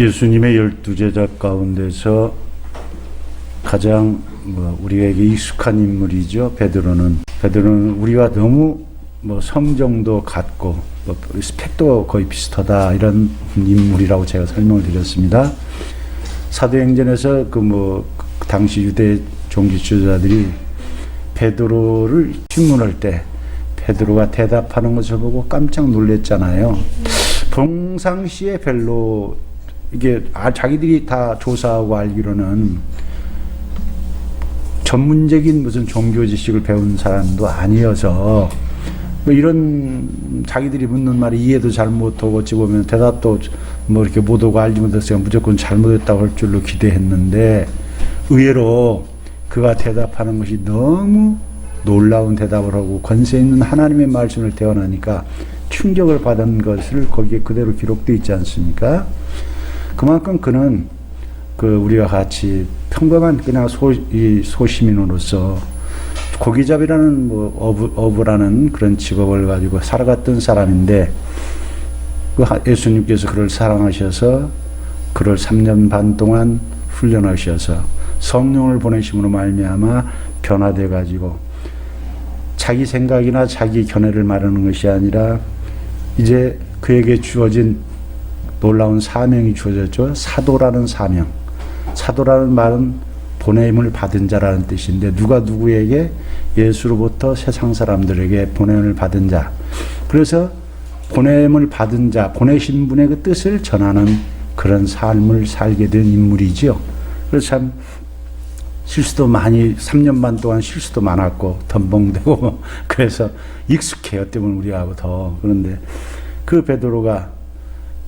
예수님의 12제자 가운데서 가장 우리에게 익숙한 인물이죠. 베드로는 우리와 너무 성정도 같고 스펙도 거의 비슷하다, 이런 인물이라고 제가 설명을 드렸습니다. 사도행전에서 당시 유대 종교 지도자들이 베드로를 신문할 때 베드로가 대답하는 것을 보고 깜짝 놀랐잖아요. 평상시에 별로 이게 자기들이 다 조사하고 알기로는 전문적인 무슨 종교 지식을 배운 사람도 아니어서 이런 자기들이 묻는 말이 이해도 잘 못하고 어찌 보면 대답도 이렇게 못하고 알지 못했으니까 무조건 잘못했다고 할 줄로 기대했는데, 의외로 그가 대답하는 것이 너무 놀라운 대답을 하고 권세 있는 하나님의 말씀을 대언하니까 충격을 받은 것을 거기에 그대로 기록되어 있지 않습니까? 그만큼 그는 우리가 같이 평범한 그냥 소시민으로서 고기잡이라는 어부라는 그런 직업을 가지고 살아갔던 사람인데, 예수님께서 그를 사랑하셔서 그를 3년 반 동안 훈련하셔서 성령을 보내심으로 말미암아 변화돼 가지고 자기 생각이나 자기 견해를 말하는 것이 아니라 이제 그에게 주어진 놀라운 사명이 주어졌죠. 사도라는 사명. 사도라는 말은 보냄을 받은 자라는 뜻인데, 누가 누구에게? 예수로부터 세상 사람들에게 보냄을 받은 자. 그래서 보냄을 받은 자, 보내신 분의 그 뜻을 전하는 그런 삶을 살게 된 인물이지요. 그래서 참 실수도 많이, 3년 반 동안 실수도 많았고 덤벙대고 그래서 익숙해요. 때문에 우리하고 더. 그런데 그 베드로가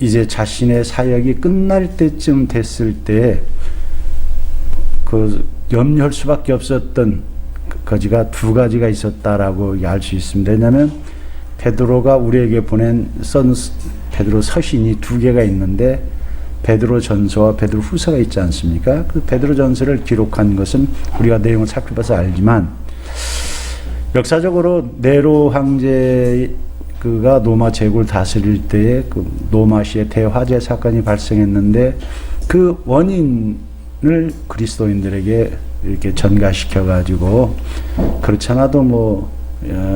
이제 자신의 사역이 끝날 때쯤 됐을 때 염려할 수밖에 없었던 거지가 두 가지가 있었다라고 알 수 있습니다. 왜냐하면 베드로가 우리에게 보낸 베드로 서신이 두 개가 있는데, 베드로 전서와 베드로 후서가 있지 않습니까? 그 베드로 전서를 기록한 것은 우리가 내용을 살펴봐서 알지만, 역사적으로 네로 황제가 로마 제국을 다스릴 때에 로마시의 대화재 사건이 발생했는데, 그 원인을 그리스도인들에게 이렇게 전가시켜 가지고, 그렇지 않아도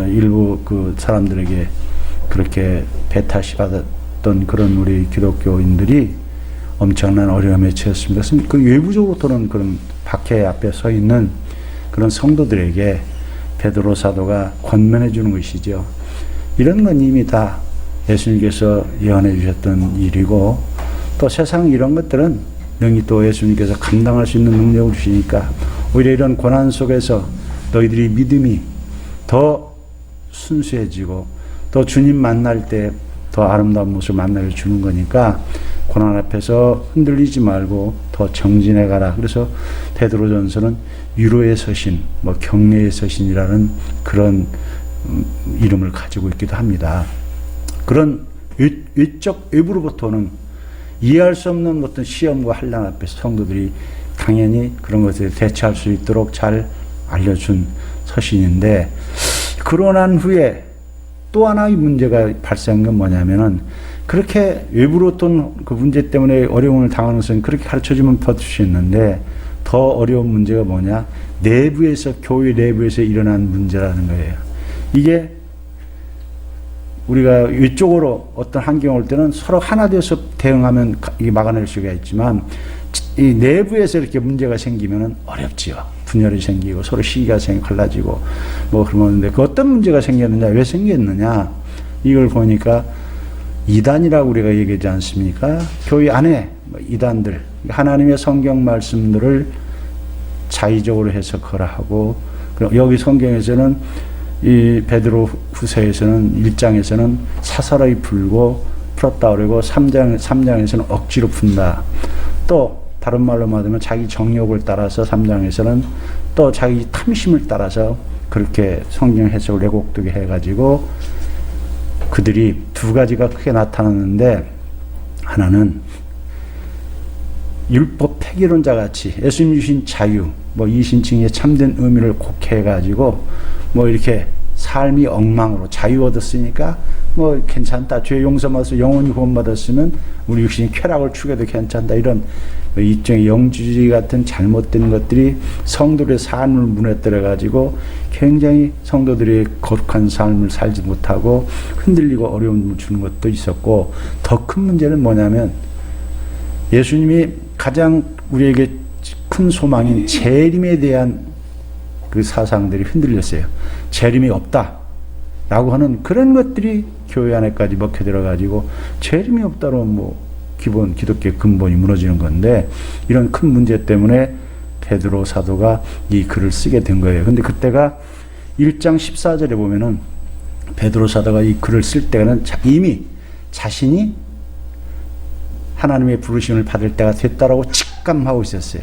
일부 사람들에게 그렇게 배타시 받았던 그런 우리 기독교인들이 엄청난 어려움에 처했습니다. 그 외부적으로 도는 그런 박해 앞에 서 있는 그런 성도들에게 베드로 사도가 권면해 주는 것이죠. 이런 건 이미 다 예수님께서 예언해 주셨던 일이고, 또 세상 이런 것들은 능히 또 예수님께서 감당할 수 있는 능력을 주시니까, 오히려 이런 고난 속에서 너희들이 믿음이 더 순수해지고 또 주님 만날 때 더 아름다운 모습을 만나게 주는 거니까, 고난 앞에서 흔들리지 말고 더 정진해 가라. 그래서 베드로전서는 위로의 서신, 격려의 서신이라는 그런 이름을 가지고 있기도 합니다. 그런 외부로부터 오는 이해할 수 없는 어떤 시험과 환난 앞에서 성도들이 당연히 그런 것에 대처할 수 있도록 잘 알려준 서신인데, 그러고 난 후에 또 하나의 문제가 발생한 건 뭐냐면은, 그렇게 외부로부터 온 그 문제 때문에 어려움을 당하는 것은 그렇게 가르쳐주면 버틸 수 있는데, 더 어려운 문제가 뭐냐? 내부에서, 교회 내부에서 일어난 문제라는 거예요. 이게 우리가 이쪽으로 어떤 환경이 올 때는 서로 하나 되어서 대응하면 이게 막아낼 수가 있지만, 이 내부에서 이렇게 문제가 생기면 어렵지요. 분열이 생기고 서로 시기가 갈라지고 그러는데, 그 어떤 문제가 생겼느냐, 왜 생겼느냐, 이걸 보니까 이단이라고 우리가 얘기하지 않습니까? 교회 안에 이단들, 하나님의 성경 말씀들을 자의적으로 해석하라 하고, 여기 성경에서는 이 베드로 후서에서는 1장에서는 사사로이 풀었다 그러고 3장에서는 억지로 푼다. 또 다른 말로 말하면 자기 정욕을 따라서 3장에서는 또 자기 탐심을 따라서 그렇게 성경 해석을 왜곡되게 해가지고 그들이 두 가지가 크게 나타났는데, 하나는 율법 폐기론자 같이 예수님 주신 자유, 이신칭의 참된 의미를 곡해가지고 이렇게 삶이 엉망으로, 자유 얻었으니까 뭐 괜찮다. 죄 용서받아서 영원히 구원받았으면 우리 육신이 쾌락을 추구해도 괜찮다. 이런 일종의 영주주의 같은 잘못된 것들이 성도들의 삶을 무너뜨려 가지고 굉장히 성도들이 거룩한 삶을 살지 못하고 흔들리고 어려움을 주는 것도 있었고, 더 큰 문제는 뭐냐면 예수님이 가장 우리에게 큰 소망인 재림에 대한 그 사상들이 흔들렸어요. 재림이 없다 라고 하는 그런 것들이 교회 안에까지 먹혀 들어가지고 재림이 없다로 뭐 기본 기독교의 근본이 무너지는 건데, 이런 큰 문제 때문에 베드로 사도가 이 글을 쓰게 된 거예요. 근데 그때가 1장 14절에 보면은 베드로 사도가 이 글을 쓸 때는 이미 자신이 하나님의 부르심을 받을 때가 됐다라고 직감하고 있었어요.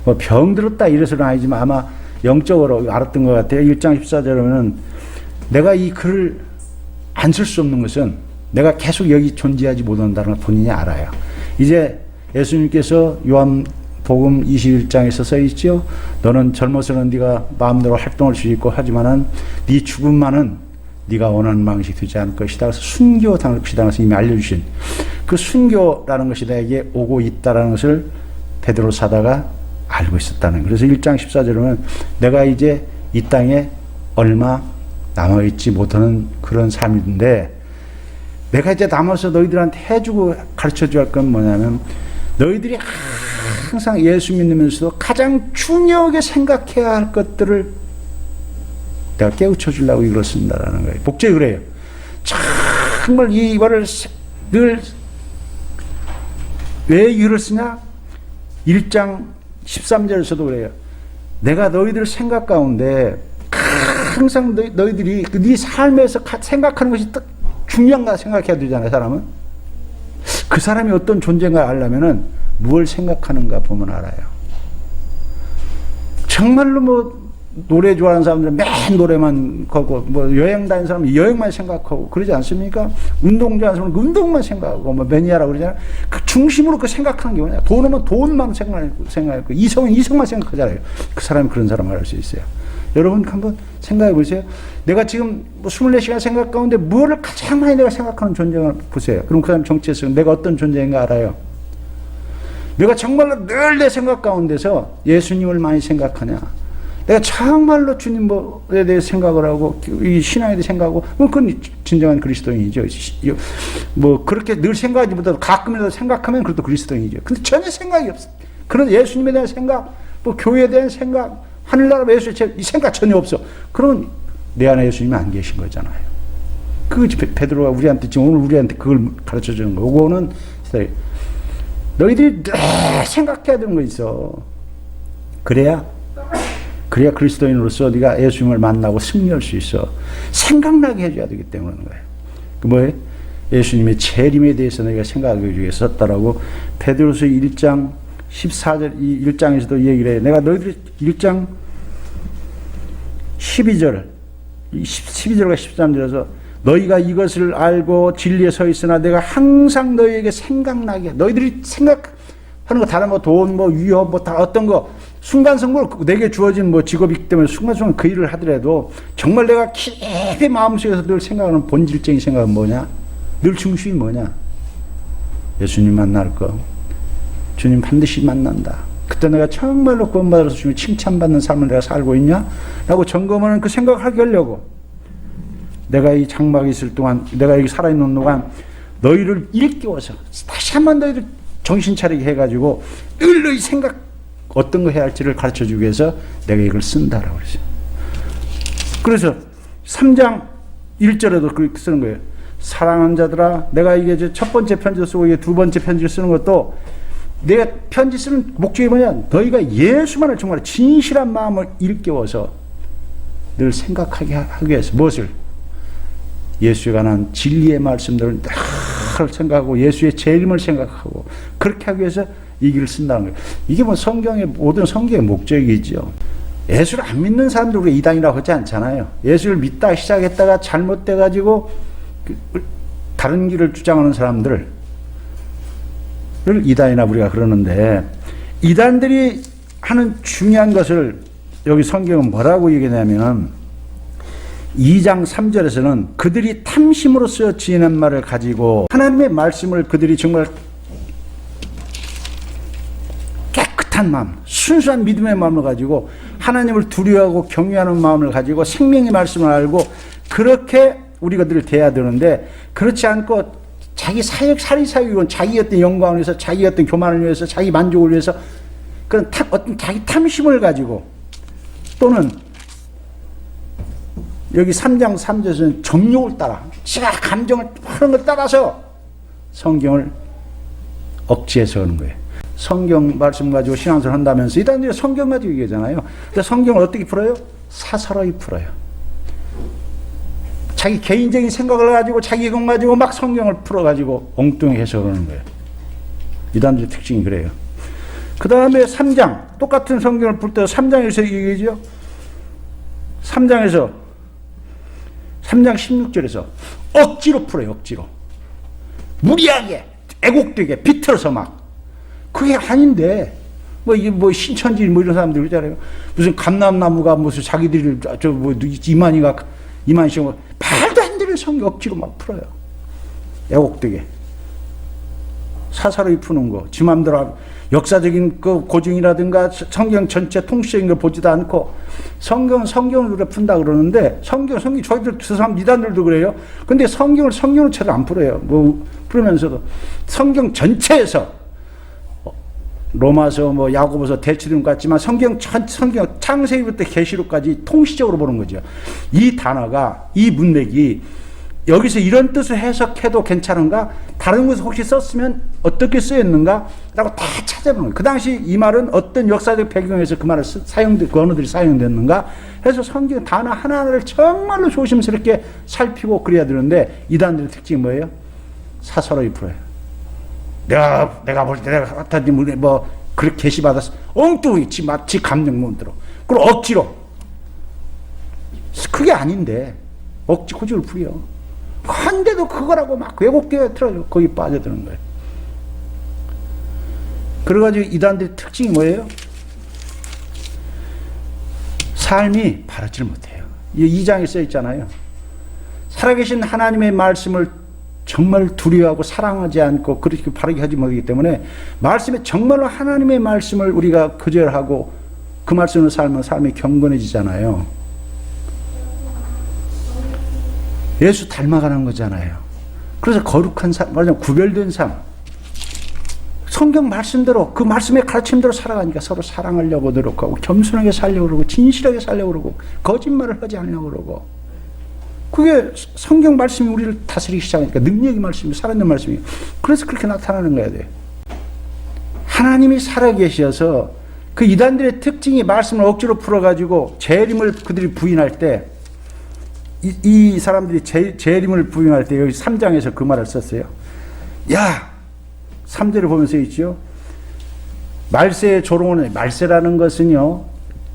뭐 병들었다 이래서는 아니지만 아마 영적으로 알았던 것 같아요. 1장 14절에는 내가 이 글을 안 쓸 수 없는 것은 내가 계속 여기 존재하지 못한다는 걸 본인이 알아요. 이제 예수님께서 요한복음 21장에서 써 있죠. 너는 젊어서는 네가 마음대로 활동할 수 있고 하지만은 네 죽음만은 네가 원하는 방식이 되지 않을 것이다. 그래서 순교 당할 것이다. 그래서 이미 알려주신 그 순교라는 것이 내게 오고 있다는 것을 베드로 사도가 알고 있었다는 거예요. 그래서 1장 14절에는 내가 이제 이 땅에 얼마 남아있지 못하는 그런 삶인데, 내가 이제 남아서 너희들한테 해주고 가르쳐줘야 할 건 뭐냐면, 너희들이 항상 예수 믿으면서도 가장 중요하게 생각해야 할 것들을 내가 깨우쳐 주려고 이걸 쓴다라는 거예요. 복제히 그래요. 정말 이거를 늘 왜 이걸 쓰냐? 1장 13절에서도 그래요. 내가 너희들 생각 가운데 항상 너희들이 네 삶에서 생각하는 것이 딱 중요한가 생각해야 되잖아요. 사람은 그 사람이 어떤 존재인가 알려면은 무엇을 생각하는가 보면 알아요. 정말로 뭐 노래 좋아하는 사람들은 맨 노래만 하고, 뭐 여행 다니는 사람은 여행만 생각하고 그러지 않습니까? 운동 좋아하는 사람은 운동만 생각하고, 뭐 매니아라고 그러잖아요. 그 중심으로 그 생각하는 게 뭐냐? 돈 오면 돈만 생각하고, 이성은 이성만 생각하잖아요. 그 사람이 그런 사람을 알 수 있어요. 여러분 한번 생각해 보세요. 내가 지금 뭐 24시간 생각 가운데 뭐를 가장 많이 내가 생각하는 존재를 보세요. 그럼 그 사람 정체에서 내가 어떤 존재인가 알아요. 내가 정말로 늘 내 생각 가운데서 예수님을 많이 생각하냐, 내가 정말로 주님 뭐에 대해 생각을 하고 이 신앙에 대해 생각하고, 그건 진정한 그리스도인이죠. 뭐 그렇게 늘 생각하지 못해도 가끔이라도 생각하면 그것도 그리스도인이죠. 근데 전혀 생각이 없어. 그런 예수님에 대한 생각, 뭐 교회에 대한 생각, 하늘나라 예수 이 생각 전혀 없어. 그러면 내 안에 예수님이 안 계신 거잖아요. 그 베드로가 우리한테 지금 오늘 우리한테 그걸 가르쳐 주는 거. 그거는 너희들이 늘 생각해야 되는 거 있어. 그래야 그리스도인으로서 네가 예수님을 만나고 승리할 수 있어. 생각나게 해줘야 되기 때문에 그런 거예요. 그 뭐예요? 예수님의 재림에 대해서 너희가 생각하기 위해서 썼다라고 베드로서 1장 14절 이 1장에서도 얘기를 해요. 내가 너희들이 1장 12절과 13절에서 너희가 이것을 알고 진리에 서 있으나 내가 항상 너희에게 생각나게, 너희들이 생각하는 거 다른 뭐 돈, 뭐 위협, 뭐 다 어떤 거 순간적으로 내게 주어진 뭐 직업이기 때문에 순간적으로 그 일을 하더라도 정말 내가 깊이 마음속에서 늘 생각하는 본질적인 생각은 뭐냐? 늘 중심이 뭐냐? 예수님 만날 거. 주님 반드시 만난다. 그때 내가 정말로 구원받아서 주님 칭찬받는 삶을 내가 살고 있냐? 라고 점검하는 그 생각을 하게 하려고. 내가 이 장막에 있을 동안, 내가 여기 살아있는 동안 너희를 일깨워서 다시 한번 너희를 정신 차리게 해가지고 늘 너희 생각 어떤 거 해야 할지를 가르쳐 주기 위해서 내가 이걸 쓴다라고 그랬어요. 그래서 3장 1절에도 그렇게 쓰는 거예요. 사랑하는 자들아, 내가 이게 첫 번째 편지를 쓰고 이게 두 번째 편지를 쓰는 것도 내가 편지 쓰는 목적이 뭐냐? 너희가 예수만을 정말 진실한 마음을 일깨워서 늘 생각하게 하기 위해서 무엇을? 예수에 관한 진리의 말씀들을 늘 생각하고 예수의 재림을 생각하고 그렇게 하기 위해서 이 길을 쓴다는 거예요. 이게 뭐 성경의 모든 성경의 목적이죠. 예수를 안 믿는 사람들 우리가 이단이라고 하지 않잖아요. 예수를 믿다 시작했다가 잘못돼가지고 다른 길을 주장하는 사람들을 이단이나 우리가 그러는데, 이단들이 하는 중요한 것을 여기 성경은 뭐라고 얘기하냐면 2장 3절에서는 그들이 탐심으로 쓰여 지은 말을 가지고 하나님의 말씀을 그들이 정말 깨끗한 마음, 순수한 믿음의 마음을 가지고 하나님을 두려워하고 경외하는 마음을 가지고 생명의 말씀을 알고 그렇게 우리가 늘 돼야 되는데, 그렇지 않고 자기 사리사욕은 자기 어떤 영광을 위해서, 자기 어떤 교만을 위해서, 자기 만족을 위해서 그런 어떤 자기 탐심을 가지고, 또는 여기 3장 3절에서는 정욕을 따라 지가 감정을 하는 걸 따라서 성경을 억지해서 하는 거예요. 성경 말씀 가지고 신앙생활 한다면서 이단들이 성경 가지고 얘기하잖아요. 근데 성경을 어떻게 풀어요? 사사로이 풀어요. 자기 개인적인 생각을 가지고 자기 것 가지고 막 성경을 풀어가지고 엉뚱하게 해석하는 거예요. 이단들의 특징이 그래요. 그 다음에 3장 똑같은 성경을 풀 때 3장에서 얘기하죠. 3장 16절에서 억지로 풀어요. 억지로 무리하게 애곡되게 비틀어서 막. 그게 아닌데 이게 신천지 이런 사람들 그러잖아요. 무슨 감람나무가 무슨 자기들이 이만희씩 말도 안 되는 성경 억지로 막 풀어요. 애곡되게 사사로이 푸는 거, 지 맘대로 역사적인 그 고증이라든가 성경 전체 통치적인 걸 보지도 않고 성경을 그래 푼다 그러는데 성경 저희들 저 사람 이단들도 그래요. 근데 성경을 제대로 안 풀어요. 풀으면서도 성경 전체에서 로마서 야고보서 대치등 같지만 성경 창세기부터 계시록까지 통시적으로 보는 거죠. 이 단어가, 이 문맥이 여기서 이런 뜻을 해석해도 괜찮은가? 다른 곳에 혹시 썼으면 어떻게 쓰였는가? 라고 다 찾아보는 거예요. 그 당시 이 말은 어떤 역사적 배경에서 그 말을 그 언어들이 사용됐는가? 해서 성경 단어 하나하나를 정말로 조심스럽게 살피고 그래야 되는데, 이단들의 특징이 뭐예요? 사사로이 풀어요. 내가 볼 때 내가 같아지 그렇게 계시받았어. 엉뚱히 지 감정 못 들어. 그리고 억지로. 그게 아닌데 고집을 부려. 한데도 그거라고 막 왜곡되어 들어요. 거기 빠져드는 거예요. 그래가지고 이단들의 특징이 뭐예요? 삶이 바르질 못해요. 이 2장에 써 있잖아요. 살아계신 하나님의 말씀을 정말 두려워하고 사랑하지 않고 그렇게 바르게 하지 못하기 때문에, 말씀에 정말로 하나님의 말씀을 우리가 거절하고 그 말씀으로 살면 삶이 경건해지잖아요. 예수 닮아가는 거잖아요. 그래서 거룩한 삶, 말하자면 구별된 삶, 성경 말씀대로 그 말씀의 가르침대로 살아가니까 서로 사랑하려고 노력하고 겸손하게 살려고 그러고 진실하게 살려고 그러고 거짓말을 하지 않으려고 그러고, 그게 성경 말씀이 우리를 다스리기 시작하니까 능력의 말씀이 살아있는 말씀이, 그래서 그렇게 나타나는 거야 돼. 하나님이 살아계셔서 그 이단들의 특징이 말씀을 억지로 풀어가지고 재림을 그들이 부인할 때, 이 사람들이 재림을 부인할 때 여기 3장에서 그 말을 썼어요. 야, 3절을 보면서 있죠. 말세의 조롱은, 말세라는 것은요,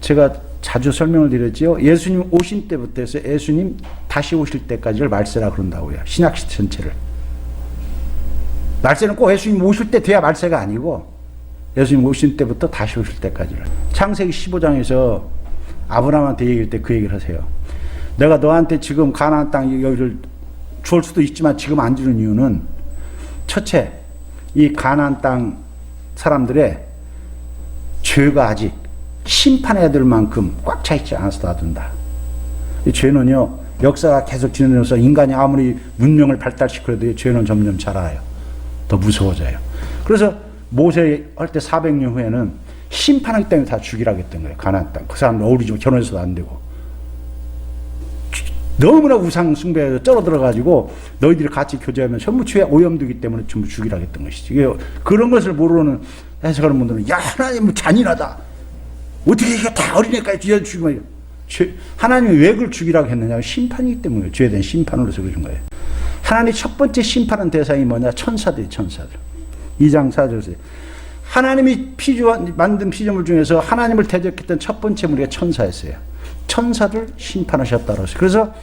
제가 자주 설명을 드렸죠. 예수님 오신 때부터 해서 예수님 다시 오실 때까지를 말세라 그런다고요. 신약 전체를. 말세는 꼭 예수님 오실 때 돼야 말세가 아니고 예수님 오신 때부터 다시 오실 때까지를. 창세기 15장에서 아브라함한테 얘기할 때 그 얘기를 하세요. 내가 너한테 지금 가나안 땅 여기를 줄 수도 있지만 지금 안 주는 이유는, 첫째, 이 가나안 땅 사람들의 죄가 아직 심판해야 될 만큼 꽉 차 있지 않아서 놔둔다. 이 죄는요, 역사가 계속 지나면서 인간이 아무리 문명을 발달시켜도 죄는 점점 자라요. 더 무서워져요. 그래서 모세 할 때 400년 후에는 심판하기 때문에 다 죽이라고 했던 거예요. 가나안 땅. 그 사람들 어우리지고 결혼해서도 안 되고. 너무나 우상 숭배에 쩔어들어가지고 너희들이 같이 교제하면 전부 죄에 오염되기 때문에 전부 죽이라고 했던 것이지. 그런 것을 모르는 해석하는 분들은, 야, 하나님 잔인하다. 어떻게 이게 다 어린애까지 죽이면, 하나님이 왜 그걸 죽이라고 했느냐? 심판이기 때문에, 죄에 대한 심판으로서 그런 거예요. 하나님의 첫 번째 심판한 대상이 뭐냐? 천사들이 천사들. 2장 4절에 하나님이 만든 피조물 중에서 하나님을 대적했던 첫 번째 무리가 천사였어요. 천사들 심판하셨다고 했어요. 그래서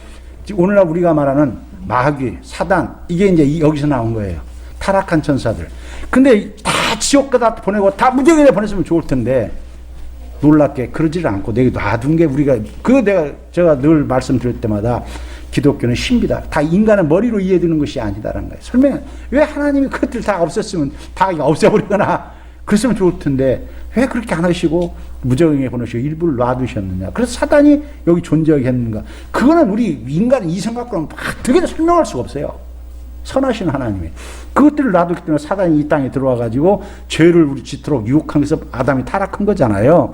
오늘날 우리가 말하는 마귀, 사단, 이게 이제 여기서 나온 거예요. 타락한 천사들. 근데 다 지옥 가다 보내고 다 무지하게 보냈으면 좋을 텐데, 놀랍게 그러지를 않고 내가 놔둔 게 우리가 제가 늘 말씀드릴 때마다 기독교는 신비다. 다 인간의 머리로 이해되는 것이 아니다라는 거예요. 설명 왜 하나님이 그것들 다 없앴으면 다 없애버리거나 그랬으면 좋을 텐데 왜 그렇게 안 하시고 무적행에 보내시고 일부를 놔두셨느냐. 그래서 사단이 여기 존재하게 했는가. 그거는 우리 인간의 이성각과는 어떻게든 설명할 수가 없어요. 선하신 하나님이 그것들을 놔두기 때문에 사단이 이 땅에 들어와 가지고 죄를 우리 짓도록 유혹하면서 아담이 타락한 거잖아요.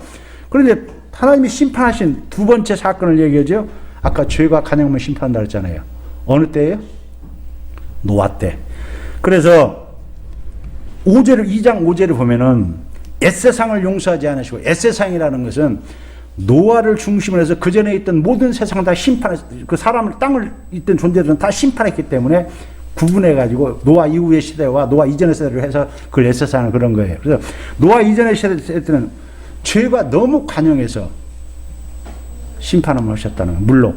그런데 하나님이 심판하신 두 번째 사건을 얘기하죠. 아까 죄가 간영만 심판한다 그랬잖아요. 어느 때예요? 노아 때. 그래서 2장 5절을 보면은 엣세상을 용서하지 않으시고, 엣세상이라는 것은 노아를 중심으로 해서 그 전에 있던 모든 세상을 다 그 사람을 땅을 있던 존재들은 다 심판했기 때문에 구분해가지고 노아 이후의 시대와 노아 이전의 시대를 해서 그걸 엣세상을 그런 거예요. 그래서 노아 이전의 시대 때는 죄가 너무 관영해서 심판을 하셨다는 거예요. 물로.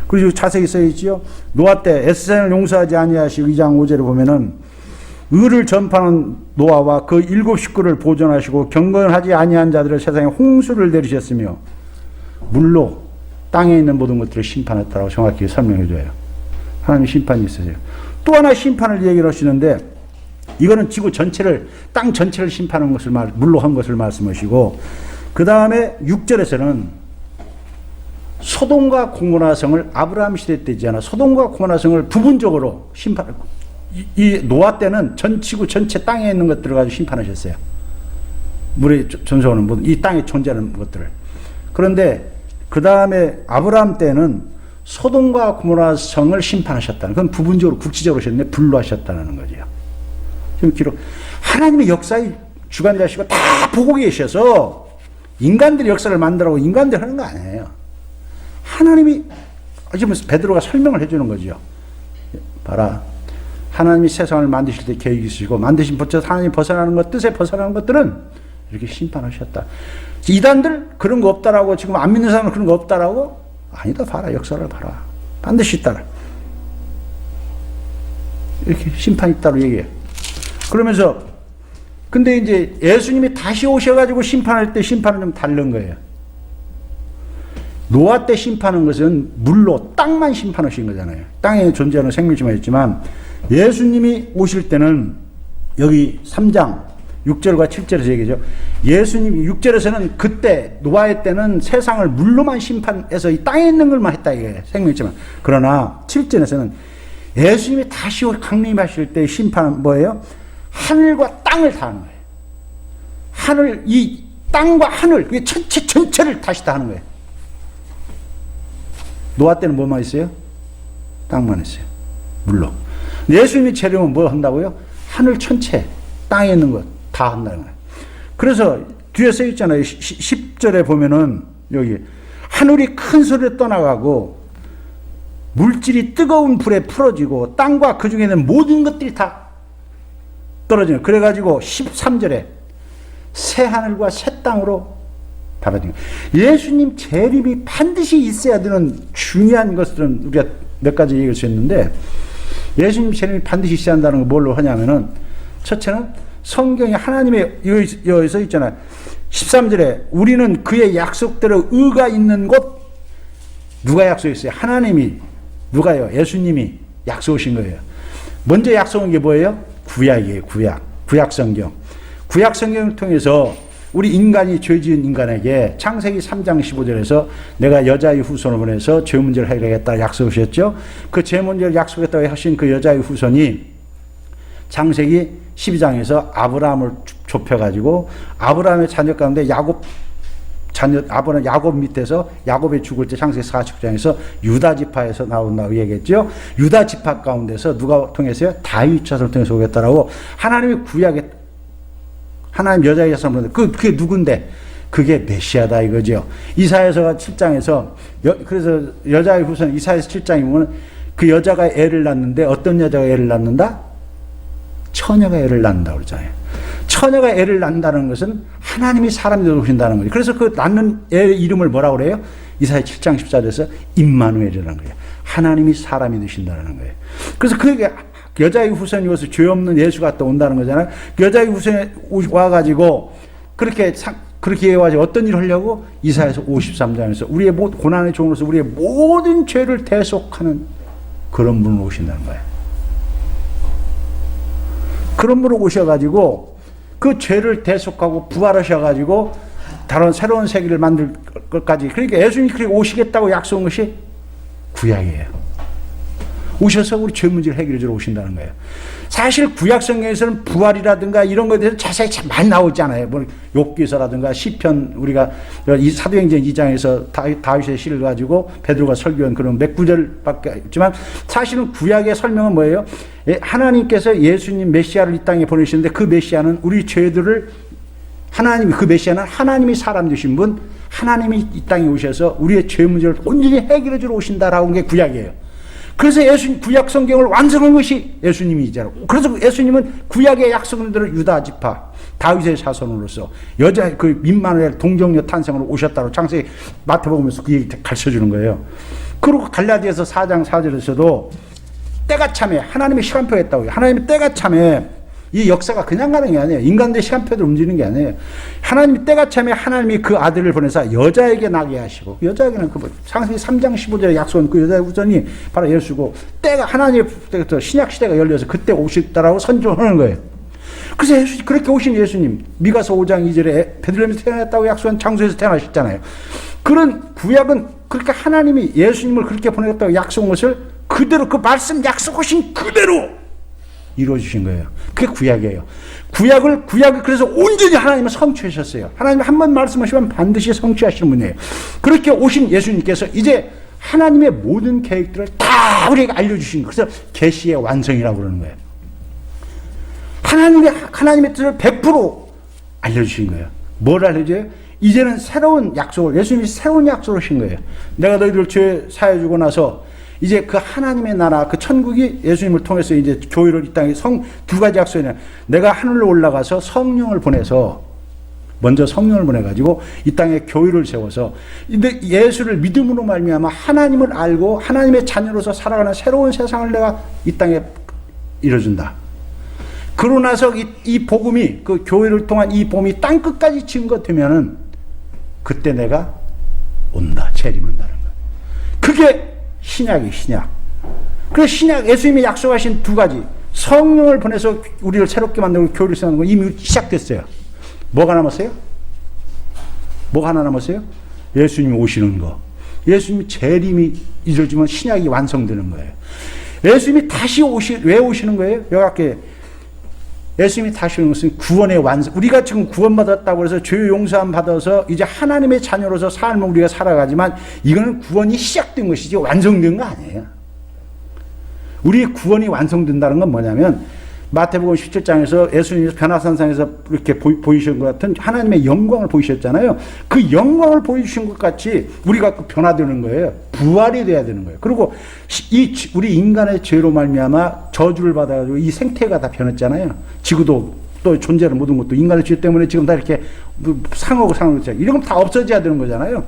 그리고 자세히 써있지요. 노아 때 엣세상을 용서하지 아니하시고 2장 5절에 보면은 의를 전파하는 노아와 그 7 식구를 보존하시고 경건하지 아니한 자들을 세상에 홍수를 내리셨으며 물로 땅에 있는 모든 것들을 심판했다고 정확히 설명해 줘요. 하나님 심판이 있으세요. 또 하나 심판을 얘기를 하시는데 이거는 지구 전체를 땅 전체를 심판한 것을 물로 한 것을 말씀하시고 그 다음에 6절에서는 소돔과 고모라 성을 아브라함 시대 때 있잖아. 소돔과 고모라 성을 부분적으로 이 노아 때는 전 지구 전체 땅에 있는 것들을 가지고 심판하셨어요. 물에 전소하는 모든 이 땅에 존재하는 것들을. 그런데 그 다음에 아브라함 때는 소돔과 고모라 성을 심판하셨다는, 그건 부분적으로 국지적으로 하셨는데 불로 하셨다는 거죠. 지금 기록 하나님의 역사의 주관자시고 다 보고 계셔서 인간들이 역사를 만들라고 인간들이 하는 거 아니에요. 하나님이 지금 베드로가 설명을 해주는 거죠. 봐라. 하나님이 세상을 만드실 때 계획이 있으시고 만드신 법칙에서 하나님이 벗어나는 것, 뜻에 벗어나는 것들은 이렇게 심판하셨다. 이단들 그런 거 없다라고 지금 안 믿는 사람은 그런 거 없다라고? 아니다. 봐라. 역사를 봐라. 반드시 있다라. 이렇게 심판이 있다고 얘기해요. 그러면서 근데 이제 예수님이 다시 오셔가지고 심판할 때 심판은 좀 다른 거예요. 노아 때 심판한 것은 물로 땅만 심판하신 거잖아요. 땅에 존재하는 생명체만 있지만 예수님이 오실 때는 여기 3장 6절과 7절에서 얘기죠. 예수님이 6절에서는 그때 노아의 때는 세상을 물로만 심판해서 이 땅에 있는 것만 했다 이게 생명체만. 그러나 7절에서는 예수님이 다시 강림하실 때 심판은 뭐예요? 하늘과 땅을 다 하는 거예요. 하늘, 이 땅과 하늘, 그게 전체를 다시 다 하는 거예요. 노아 때는 뭐만 있어요? 땅만 있어요. 물로. 예수님이 재림은 뭐 한다고요? 하늘 전체, 땅에 있는 것 다 한다는 거예요. 그래서 뒤에 써 있잖아요. 10절에 보면은 여기 하늘이 큰 소리로 떠나가고 물질이 뜨거운 불에 풀어지고 땅과 그 중에 있는 모든 것들이 다 떨어지는. 그래가지고 13절에 새 하늘과 새 땅으로 달아진 거예요. 예수님 재림이 반드시 있어야 되는 중요한 것들은 우리가 몇 가지 얘기할 수 있는데 예수님 재림이 반드시 있어야 한다는 걸 뭘로 하냐면은 첫째는 성경에 하나님의 여기서 있잖아요. 13절에 우리는 그의 약속대로 의가 있는 곳. 누가 약속했어요? 하나님이. 누가요? 예수님이 약속하신 거예요. 먼저 약속한 게 뭐예요? 구약이에요. 구약 성경. 구약 성경을 통해서 우리 인간이 죄 지은 인간에게 창세기 3장 15절에서 내가 여자의 후손을 보내서 죄 문제를 해결하겠다 약속하셨죠. 그 죄 문제를 약속했다고 하신 그 여자의 후손이 창세기 12장에서 아브라함을 좁혀가지고 아브라함의 자녀 가운데 아브라함 야곱 밑에서 야곱이 죽을 때 창세기 49장에서 유다 지파에서 나온다고 얘기했죠. 유다 지파 가운데서 누가 통해서요? 다윗 자손을 통해서 오겠다라고 하나님이 구약에 하나님 여자의 자손을 그게 누군데? 그게 메시아다 이거죠. 이사야서 7장에서 그래서 여자의 후손 이사야서 7장에 보면 그 여자가 애를 낳는데 어떤 여자가 애를 낳는다? 처녀가 애를 낳는다고 그러잖아요. 처녀가 애를 낳는다는 것은 하나님이 사람이 되신다는 거예요. 그래서 그 낳는 애의 이름을 뭐라고 그래요? 이사야 7장 14절에서 임마누엘이라는 거예요. 하나님이 사람이 되신다는 거예요. 그래서 그게 여자의 후손이 와서 죄 없는 예수가 또 온다는 거잖아요. 여자의 후손이 와가지고 그렇게 그렇게 해가지고 어떤 일을 하려고? 이사야서 53장에서 우리의 고난의 종으로서 우리의 모든 죄를 대속하는 그런 분으로 오신다는 거예요. 그런 분으로 오셔가지고 그 죄를 대속하고 부활하셔가지고 다른 새로운 세계를 만들 것까지, 그러니까 예수님이 그렇게 오시겠다고 약속한 것이 구약이에요. 오셔서 우리 죄 문제를 해결해 주러 오신다는 거예요. 사실 구약 성경에서는 부활이라든가 이런 것에 대해서 자세히 참 많이 나오잖아요. 뭐 욥기서라든가 시편, 우리가 이 사도행전 2장에서 다윗의 시를 가지고 베드로가 설교한 그런 몇 구절밖에 없지만, 사실은 구약의 설명은 뭐예요? 하나님께서 예수님 메시아를 이 땅에 보내시는데, 그 메시아는 우리 죄들을 그 메시아는 하나님이 사람 되신 분, 하나님이 이 땅에 오셔서 우리의 죄 문제를 온전히 해결해 주러 오신다라고 한 게 구약이에요. 그래서 구약 성경을 완성한 것이 예수님이잖아요. 그래서 예수님은 구약의 약속대로 유다 지파, 다윗의 자손으로서 여자 그 민마누엘 동정녀 탄생으로 오셨다고 창세기 마태복음에서 그 얘기 가르쳐 주는 거예요. 그리고 갈라디아서 4장 4절에서도 때가 참에 하나님의 시간표가 있다고요. 하나님의 때가 참에 이 역사가 그냥 가는 게 아니에요. 인간들의 시간표대로 움직이는 게 아니에요. 하나님이 때가 참에 하나님이 그 아들을 보내서 여자에게 나게 하시고, 여자에게는 그 창세기 3장 15절에 약속한 그 여자의 후손이 바로 예수고, 때가 하나님의 때부터 신약 시대가 열려서 그때 오셨다라고 선전하는 거예요. 그래서 예수, 그렇게 오신 예수님, 미가서 5장 2절에 베들레헴에서 태어났다고 약속한 장소에서 태어나셨잖아요. 그런 구약은 그렇게 하나님이 예수님을 그렇게 보내겠다고 약속한 것을 그대로, 그 말씀 약속하신 그대로 이루어주신 거예요. 그게 구약이에요. 구약을 그래서 온전히 하나님은 성취하셨어요. 하나님 한 번 말씀하시면 반드시 성취하시는 분이에요. 그렇게 오신 예수님께서 이제 하나님의 모든 계획들을 다 우리에게 알려주신 거예요. 그래서 계시의 완성이라고 그러는 거예요. 하나님의 뜻을 100% 알려주신 거예요. 뭘 알려줘요? 이제는 새로운 약속을, 예수님이 새로운 약속을 하신 거예요. 내가 너희들 죄 사해주고 나서 이제 그 하나님의 나라, 그 천국이 예수님을 통해서 이제 교회를 이 땅에 두 가지 약속이네. 내가 하늘로 올라가서 성령을 보내서, 먼저 성령을 보내가지고 이 땅에 교회를 세워서, 근데 예수를 믿음으로 말미암아 하나님을 알고 하나님의 자녀로서 살아가는 새로운 세상을 내가 이 땅에 이뤄준다. 그러고 나서 이 복음이, 그 교회를 통한 이 복음이 땅 끝까지 증거되면은 그때 내가 온다, 재림한다는 거예요. 그게 신약이 신약. 그래서 신약, 예수님이 약속하신 두 가지, 성령을 보내서 우리를 새롭게 만들고 교회를 세우는 건 이미 시작됐어요. 뭐가 남았어요? 뭐가 하나 남았어요? 예수님이 오시는 거. 예수님이 재림이 이루어지면 신약이 완성되는 거예요. 예수님이 다시 왜 오시는 거예요? 여기 예수님이 다시 오는 것은 구원의 완성. 우리가 지금 구원받았다고 해서 죄 용서함 받아서 이제 하나님의 자녀로서 삶을 우리가 살아가지만, 이거는 구원이 시작된 것이지 완성된 거 아니에요. 우리의 구원이 완성된다는 건 뭐냐면, 마태복음 17장에서 예수님이 변화산상에서 이렇게 보이신 것 같은 하나님의 영광을 보이셨잖아요. 그 영광을 보여주신 것 같이 우리가 변화되는 거예요. 부활이 돼야 되는 거예요. 그리고 우리 인간의 죄로 말미암아 저주를 받아가지고 이 생태가 다 변했잖아요. 지구도 또 존재하는 모든 것도 인간의 죄 때문에 지금 다 이렇게 상하고 이런 건 다 없어져야 되는 거잖아요.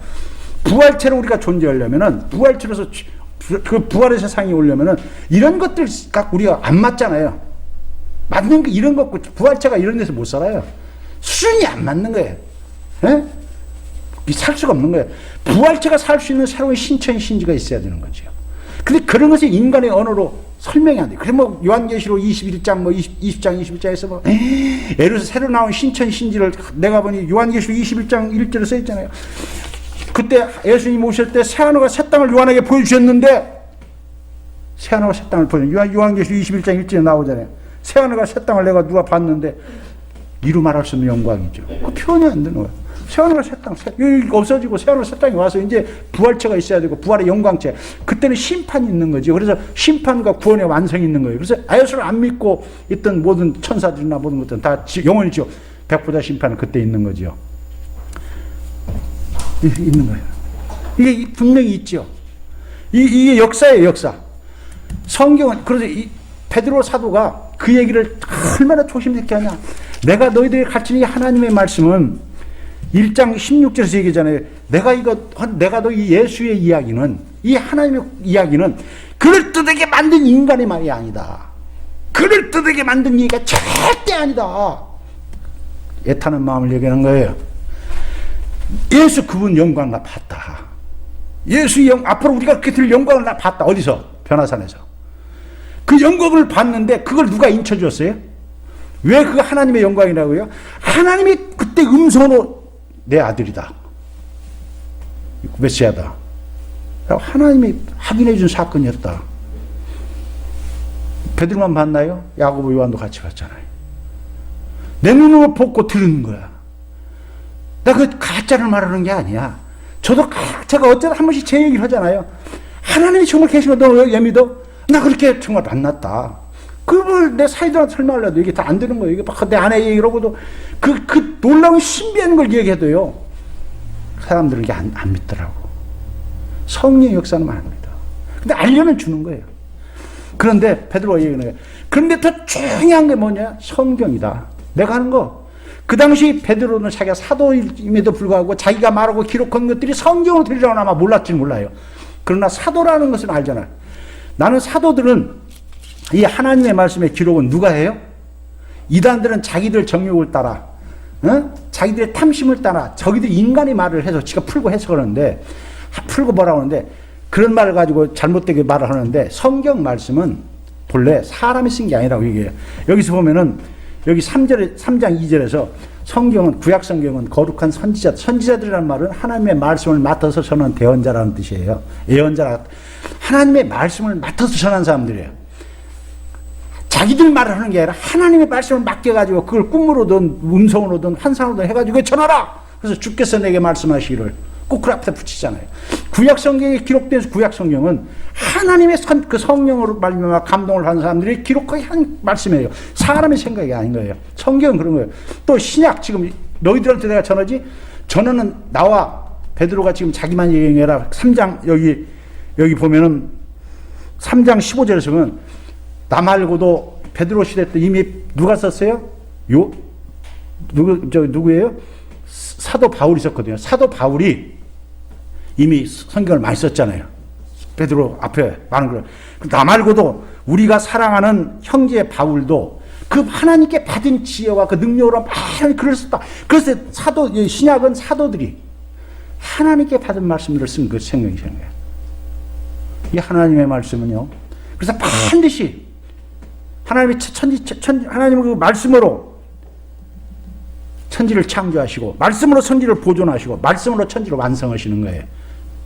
부활체로 우리가 존재하려면은, 부활체로서 그 부활의 세상에 오려면은 이런 것들 갖고 우리가 안 맞잖아요. 맞는 거, 이런 거, 부활체가 이런 데서 못 살아요. 수준이 안 맞는 거예요. 예? 살 수가 없는 거예요. 부활체가 살 수 있는 새로운 신천 신지가 있어야 되는 거죠. 근데 그런 것이 인간의 언어로 설명이 안 돼요. 그래서 뭐 요한계시록 21장, 20장, 21장에서 뭐, 예를 들어서 새로 나온 신천 신지를 내가 보니 요한계시록 21장 1절에 써 있잖아요. 그때 예수님 오실 때 새하늘과 새 땅을 요한에게 보여주셨는데, 새하늘과 새 땅을 보여주셨는데, 요한계시록 21장 1절에 나오잖아요. 새하늘과 새 땅을 내가 누가 봤는데, 이루 말할 수 없는 영광이죠. 그 표현이 안 되는 거예요. 새하늘과 새 땅, 여기 없어지고 새하늘과 새 땅이 와서 이제 부활체가 있어야 되고, 부활의 영광체. 그때는 심판이 있는 거죠. 그래서 심판과 구원의 완성이 있는 거예요. 그래서 예수를 안 믿고 있던 모든 천사들이나 모든 것들은 다 영원히 지옥, 백보자 심판은 그때 있는 거죠. 있는 거예요. 이게 분명히 있죠. 이게 역사예요, 역사. 성경은, 그래서 베드로 사도가 그 얘기를 얼마나 조심스럽게 하냐. 내가 너희들이 가르치는 이 하나님의 말씀은 1장 16절에서 얘기잖아요. 내가 너희 예수의 이야기는, 이 하나님의 이야기는 그럴듯하게 만든 인간의 말이 아니다. 그럴듯하게 만든 얘기가 절대 아니다. 애타는 마음을 얘기하는 거예요. 예수 그분 영광 나 봤다. 앞으로 우리가 그렇게 들 영광을 나 봤다. 어디서? 변화산에서. 그 영광을 봤는데 그걸 누가 인쳐줬어요? 왜 그거 하나님의 영광이라고요? 하나님이 그때 음성으로 내 아들이다. 메시아다. 하나님이 확인해 준 사건이었다. 베드로만 봤나요? 야고보 요한도 같이 봤잖아요. 내 눈으로 보고 들은 거야. 나 그 가짜를 말하는 게 아니야. 저도 제가 어쩌다 한 번씩 제 얘기를 하잖아요. 하나님이 정말 계신 거 너 왜 믿어? 나 그렇게 정말 만났다. 그걸 내 사이들한테 설명을 해도 이게 다 안 되는 거예요. 이게 막 내 아내 얘기라고도 그 놀라운 신비한 걸 얘기해도요. 사람들은 이게 안 믿더라고. 성령의 역사는 말합니다. 근데 알려는 주는 거예요. 그런데 베드로가 얘기하는 거예요. 그런데 더 중요한 게 뭐냐? 성경이다. 내가 하는 거. 그 당시 베드로는 자기가 사도임에도 불구하고 자기가 말하고 기록한 것들이 성경으로 들리라고 아마 몰랐지 몰라요. 그러나 사도라는 것은 알잖아요. 나는 사도들은 이 하나님의 말씀의 기록은 누가 해요? 이단들은 자기들 정욕을 따라, 자기들의 탐심을 따라 저기들 인간의 말을 해서 지가 풀고 해석하는데, 풀고 뭐라고 하는데, 그런 말을 가지고 잘못되게 말을 하는데, 성경 말씀은 본래 사람이 쓴 게 아니라고 얘기해요. 여기서 보면은 여기 3장 2절에서 성경은, 구약 성경은 거룩한 선지자들이라는 말은 하나님의 말씀을 맡아서 전하는 대언자라는 뜻이에요. 예언자라, 하나님의 말씀을 맡아서 전하는 사람들이에요. 자기들 말을 하는 게 아니라 하나님의 말씀을 맡겨가지고 그걸 꿈으로든 음성으로든 환상으로든 해가지고 전하라! 그래서 주께서 내게 말씀하시기를 꼭 그 앞에 붙이잖아요. 구약 성경에 기록된 구약 성경은 하나님의 그 성령으로 말미암아 감동을 하는 사람들이 기록하게 한 말씀이에요. 사람의 생각이 아닌 거예요. 성경은 그런 거예요. 또 신약, 지금 너희들한테 내가 전하지, 전하는 나와 베드로가 지금 자기만 얘기해라. 3장 여기 보면은 3장 15절에서 보면 나 말고도 베드로 시대 때 이미 누가 썼어요? 누구예요? 사도 바울이 썼거든요. 사도 바울이 이미 성경을 많이 썼잖아요. 베드로 앞에 많은 걸. 나 말고도 우리가 사랑하는 형제 바울도 그 하나님께 받은 지혜와 그 능력으로 많이 글을 썼다. 그래서 신약은 사도들이 하나님께 받은 말씀들을 쓴 그 성경이라는 거예요. 이 하나님의 말씀은요. 그래서 반드시 하나님의 하나님의 그 말씀으로 천지를 창조하시고, 말씀으로 천지를 보존하시고, 말씀으로 천지를 완성하시는 거예요.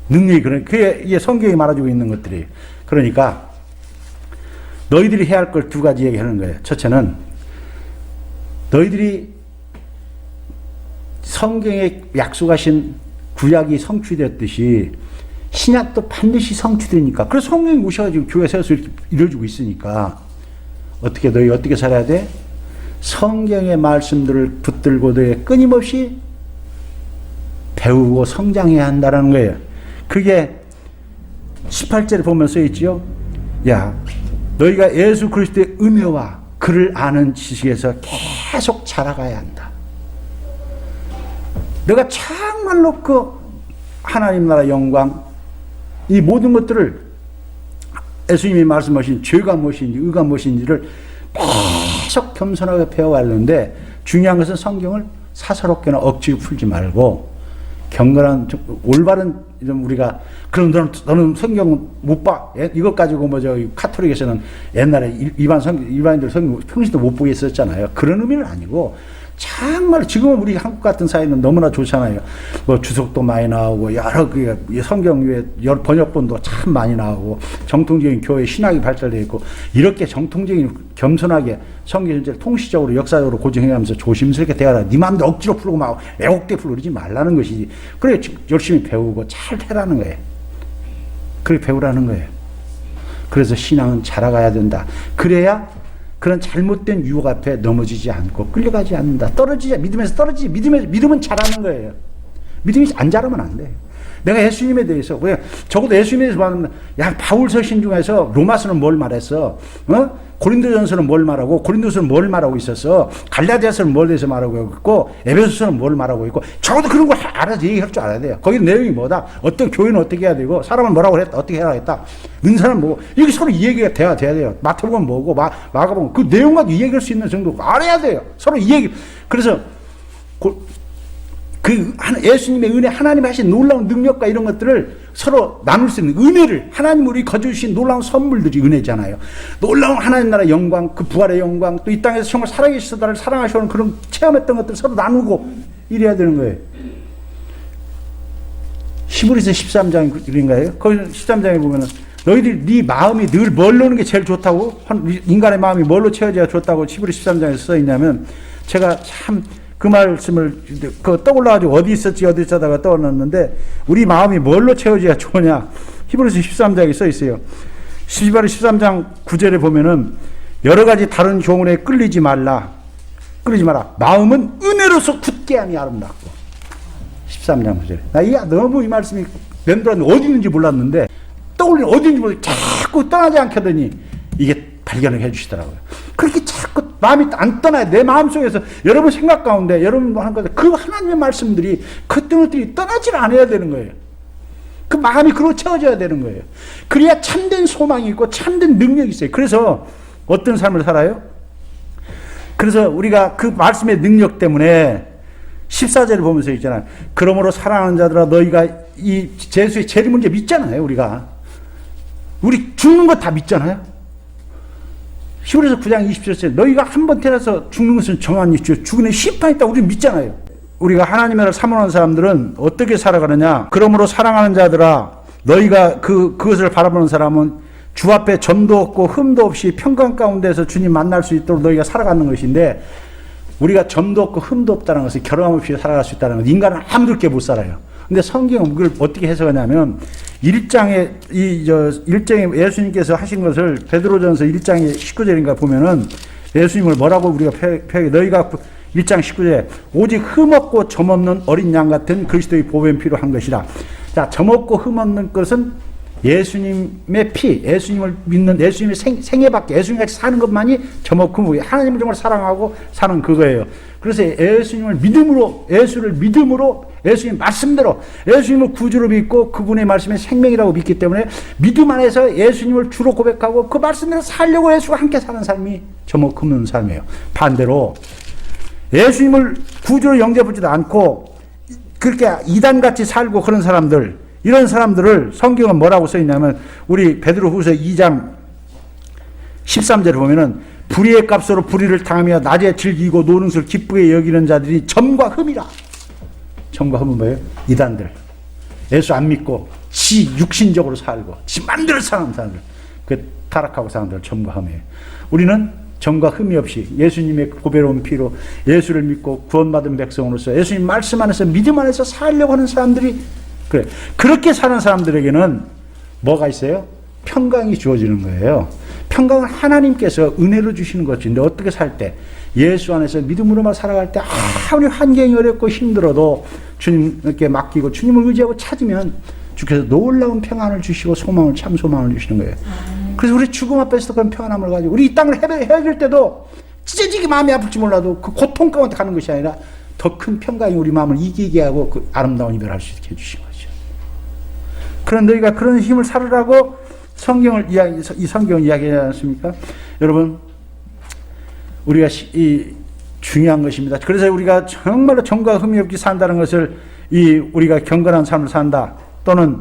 능력이 그게 성경이 말해주고 있는 것들이. 그러니까 너희들이 해야 할 걸 두 가지 얘기하는 거예요. 첫째는 너희들이 성경에 약속하신 구약이 성취되었듯이 신약도 반드시 성취되니까. 그래서 성령이 오셔가지고 교회 세워서 이렇게 이루어지고 있으니까 너희 어떻게 살아야 돼? 성경의 말씀들을 붙들고 너희 끊임없이 배우고 성장해야 한다는 거예요. 그게 18절에 보면 써있지요. 야, 너희가 예수 그리스도의 은혜와 그를 아는 지식에서 계속 자라가야 한다. 내가 정말로 그 하나님 나라 영광, 이 모든 것들을 예수님이 말씀하신 죄가 무엇인지 의가 무엇인지를 계속 겸손하게 배워왔는데, 중요한 것은 성경을 사사롭게나 억지로 풀지 말고 경건한 올바른, 우리가 그럼 너는 성경 못 봐? 이것 가지고 카톨릭에서는 옛날에 일반인들 성경 평소에도 못 보게 했었잖아요. 그런 의미는 아니고 정말 지금은 우리 한국 같은 사회는 너무나 좋잖아요. 주석도 많이 나오고 여러 성경 외에 여러 번역본도 참 많이 나오고 정통적인 교회 신학이 발달되어 있고, 이렇게 정통적인 겸손하게 성경 전체를 통시적으로 역사적으로 고증해가면서 조심스럽게 대하라. 네 마음대로 억지로 풀고 막 왜곡돼 풀고 그러지 말라는 것이지. 그래 열심히 배우고 잘 해라는 거예요. 그렇게 배우라는 거예요. 그래서 신앙은 자라가야 된다. 그래야 그런 잘못된 유혹 앞에 넘어지지 않고 끌려가지 않는다. 믿음에서 떨어지지. 믿음은 자라는 거예요. 믿음이 안 자라면 안 돼요. 내가 예수님에 대해서, 적어도 예수님에 대해서 말하면, 바울 서신 중에서 로마서는 뭘 말했어? 고린도전서는 뭘 말하고, 고린도서는 뭘 말하고 있었어? 갈라디아서는 뭘 대해서 말하고 있고, 에베소서는 뭘 말하고 있고, 적어도 그런 걸 알아서 얘기할 줄 알아야 돼요. 거기 내용이 뭐다? 어떤 교회는 어떻게 해야 되고, 사람은 뭐라고 했다? 어떻게 해야 했다? 은사는 뭐고, 이게 서로 이 얘기가 돼야 돼요. 마태복음은 뭐고, 마가복음은 그 내용 가지고 이야기할 수 있는 정도 알아야 돼요. 서로 이 얘기. 그래서 예수님의 은혜, 하나님 하신 놀라운 능력과 이런 것들을 서로 나눌 수 있는 은혜를, 하나님 우리 거저주신 놀라운 선물들이 은혜잖아요. 놀라운 하나님 나라의 영광, 그 부활의 영광, 또 이 땅에서 정말 살아계셔서 나를 사랑하시는 그런 체험했던 것들 서로 나누고 이래야 되는 거예요. 히브리서 13장인가요? 거기 13장에 보면은 너희들 네 마음이 늘 뭘로 오는 게 제일 좋다고? 인간의 마음이 뭘로 채워져야 좋다고 히브리 13장에 써 있냐면, 제가 참 그 말씀을 떠올라가지고 어디 있었다가 떠올랐는데, 우리 마음이 뭘로 채워져야 좋으냐? 히브리서 13장에 써 있어요. 히브리 13장 9절에 보면은 여러 가지 다른 교훈에 끌리지 마라. 마음은 은혜로서 굳게 함이 아름답고. 13장 9절에. 나 너무 이 말씀이 맴돌았는데 어디 있는지 몰랐는데, 떠올리는 어디 있는지 몰랐는데 자꾸 떠나지 않게 하더니 이게 발견을 해 주시더라고요. 그렇게 자꾸 마음이 안 떠나요. 내 마음속에서 여러분 생각 가운데 여러분 하는 건데 그 하나님의 말씀들이 그 등들이 떠나질 않아야 되는 거예요. 그 마음이 그로 채워져야 되는 거예요. 그래야 참된 소망이 있고 참된 능력이 있어요. 그래서 어떤 삶을 살아요? 그래서 우리가 그 말씀의 능력 때문에 14절을 보면서 있잖아요. 그러므로 사랑하는 자들아 너희가 이 예수의 재림 문제 믿잖아요. 우리 죽는 거 다 믿잖아요. 히브리서 9장 27절 너희가 한 번 태어나서 죽는 것은 정한 이치요 죽는 심판이 있다고 우리는 믿잖아요. 우리가 하나님을 사모하는 사람들은 어떻게 살아가느냐? 그러므로 사랑하는 자들아 너희가 그것을 바라보는 사람은 주 앞에 점도 없고 흠도 없이 평강 가운데서 주님 만날 수 있도록 너희가 살아가는 것인데, 우리가 점도 없고 흠도 없다는 것은 결함 없이 살아갈 수 있다는 것. 인간은 아무렇게 못 살아요. 근데 성경은 그걸 어떻게 해석하냐면 1장에 예수님께서 하신 것을 베드로전서 1장의 19절인가 보면은 예수님을 뭐라고 우리가 표현해, 너희가 1장 19절에 오직 흠없고 점없는 어린 양 같은 그리스도의 보배는 필요한 것이라. 자, 점없고 흠없는 것은 예수님의 피, 예수님을 믿는 예수님의 생애밖에, 예수님같이 사는 것만이 점없고 하나님을 정말 사랑하고 사는 그거예요. 그래서 예수님을 믿음으로, 예수님 말씀대로 예수님을 구주로 믿고 그분의 말씀이 생명이라고 믿기 때문에 믿음 안에서 예수님을 주로 고백하고 그 말씀대로 살려고 예수와 함께 사는 삶이 점없고 흠없는 삶이에요. 반대로 예수님을 구주로 영접하지도 않고 그렇게 이단같이 살고 그런 사람들, 이런 사람들을 성경은 뭐라고 써있냐면 우리 베드로후서 2장 13절에 보면은 불의의 값으로 불의를 당하며 낮에 즐기고 노는 것을 기쁘게 여기는 자들이 점과 흠이라. 점과 흠은 뭐예요? 이단들, 예수 안 믿고 지 육신적으로 살고 지 만들어 사는 사람들, 그 타락하고 사는 사람들 점과 흠이에요. 우리는 점과 흠이 없이 예수님의 보배로운 피로 예수를 믿고 구원받은 백성으로서 예수님 말씀 안에서 믿음 안에서 살려고 하는 사람들이, 그래, 그렇게 사는 사람들에게는 뭐가 있어요? 평강이 주어지는 거예요. 평강은 하나님께서 은혜로 주시는 것인데, 어떻게 살 때? 예수 안에서 믿음으로만 살아갈 때 아무리 환경이 어렵고 힘들어도 주님께 맡기고 주님을 의지하고 찾으면 주께서 놀라운 평안을 주시고 소망을, 참 소망을 주시는 거예요. 그래서 우리 죽음 앞에서도 그런 평안함을 가지고 우리 이 땅을 헤아릴 때도 찢어지게 마음이 아플지 몰라도 그 고통 가운데 가는 것이 아니라 더 큰 평강이 우리 마음을 이기게 하고 그 아름다운 이별을 할 수 있게 해주신 거죠. 그런 너희가 그런 힘을 살으라고 이 성경을 이야기하지 않습니까? 여러분, 우리가 중요한 것입니다. 그래서 우리가 정말로 점과 흠이 없게 산다는 것을 우리가 경건한 삶을 산다, 또는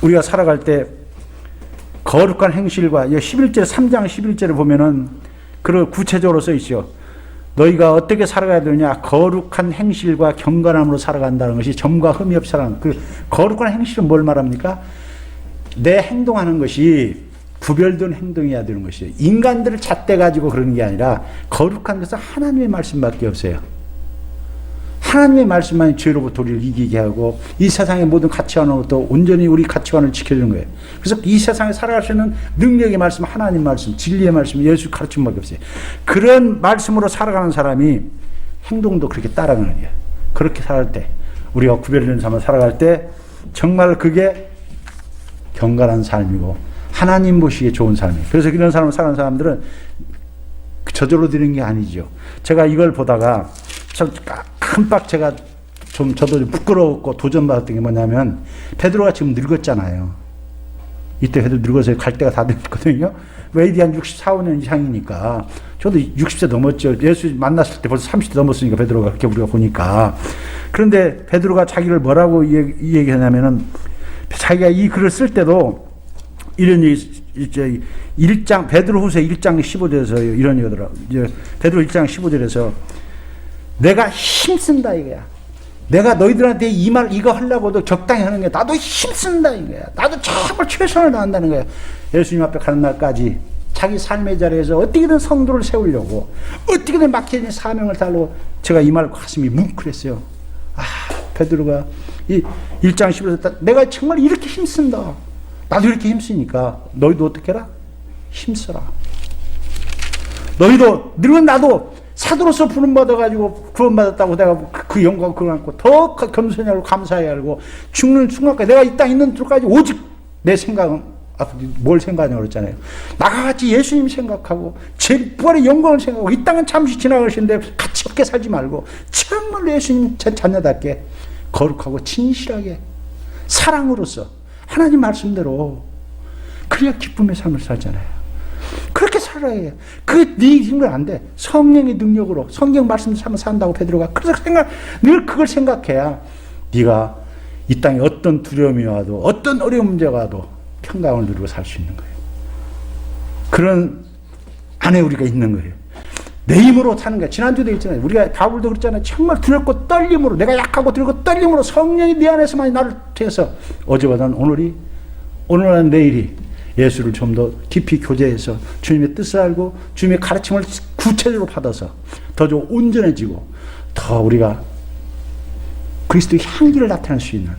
우리가 살아갈 때 거룩한 행실과 11절 3장 11절을 보면은 그런 구체적으로 써 있죠. 너희가 어떻게 살아가야 되느냐? 거룩한 행실과 경건함으로 살아간다는 것이 점과 흠이 없이 살아가는, 그 거룩한 행실은 뭘 말합니까? 내 행동하는 것이 구별된 행동이어야 되는 것이에요. 인간들을 잣대 가지고 그러는 게 아니라 거룩한 것은 하나님의 말씀밖에 없어요. 하나님의 말씀만이 죄로부터 우리를 이기게 하고 이 세상의 모든 가치관으로부터 온전히 우리 가치관을 지켜주는 거예요. 그래서 이 세상에 살아갈 수 있는 능력의 말씀, 하나님 말씀, 진리의 말씀, 예수 가르침밖에 없어요. 그런 말씀으로 살아가는 사람이 행동도 그렇게 따라가는 거예요. 그렇게 살아갈 때, 우리가 구별된 삶을 살아갈 때 정말 그게 경건한 삶이고 하나님 보시기에 좋은 삶이에요. 그래서 이런 삶을 사는 사람들은 저절로 되는 게 아니죠. 제가 이걸 보다가 참 깜빡 제가 저도 부끄러웠고 도전받았던 게 뭐냐면, 베드로가 지금 늙었잖아요. 이때 해도 늙어서 갈 때가 다 됐거든요. 웨이디 한 64, 5년 이상이니까. 저도 60세 넘었죠. 예수 만났을 때 벌써 30대 넘었으니까 베드로가 그렇게 우리가 보니까. 그런데 베드로가 자기를 뭐라고 얘기하냐면은 자기가 이 글을 쓸 때도 이런 얘기, 이제 1장, 베드로후서 1장 15절에서 이런 얘기더라고요. 이제 베드로 1장 15절에서 내가 힘쓴다 이거야. 내가 너희들한테 이 말 이거 하려고도 적당히 하는 게 나도 힘쓴다 이거야. 나도 정말 최선을 다한다는 거야. 예수님 앞에 가는 날까지 자기 삶의 자리에서 어떻게든 성도를 세우려고 어떻게든 맡겨진 사명을 달고 제가 이 말 가슴이 뭉클했어요. 아, 베드로가 이 1장 15절에 내가 정말 이렇게 힘쓴다. 나도 이렇게 힘쓰니까 너희도 어떻게 해라? 힘써라. 너희도 늙은 나도 사도로서 부름받아가지고 구원받았다고 내가 그 영광 그걸 안고 더 겸손히 알고 감사해야 알고 죽는 순간까지 내가 이 땅에 있는 쪽까지 오직 내 생각은 뭘 생각하냐고 그랬잖아요. 나같이 예수님 생각하고 제 부활의 영광을 생각하고 이 땅은 잠시 지나가시는데 가치 없게 살지 말고 정말 예수님 자녀답게 거룩하고 진실하게 사랑으로서 하나님 말씀대로 그래야 기쁨의 삶을 살잖아요. 그렇게 살아야 해요. 그게 네 힘은 안 돼. 성령의 능력으로 성경 말씀대로 한번 산다고 베드로가 그래서 늘 그걸 생각해야 네가 이 땅에 어떤 두려움이 와도 어떤 어려운 문제가 와도 평강을 누리고 살 수 있는 거예요. 그런 안에 우리가 있는 거예요. 내 힘으로 사는 거야. 지난주도 있잖아요. 우리가 바울도 그랬잖아요. 정말 두렵고 떨림으로 내가 약하고 두렵고 떨림으로 성령이 내 안에서만 나를 통해서 어제보다는 오늘은 내일이 예수를 좀 더 깊이 교제해서 주님의 뜻을 알고 주님의 가르침을 구체적으로 받아서 더 좀 온전해지고 더 우리가 그리스도의 향기를 나타낼 수 있는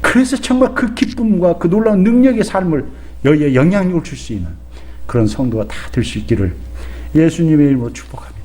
그래서 정말 그 기쁨과 그 놀라운 능력의 삶을 여기에 영향력을 줄 수 있는 그런 성도가 다 될 수 있기를 예수님의 이름으로 축복합니다.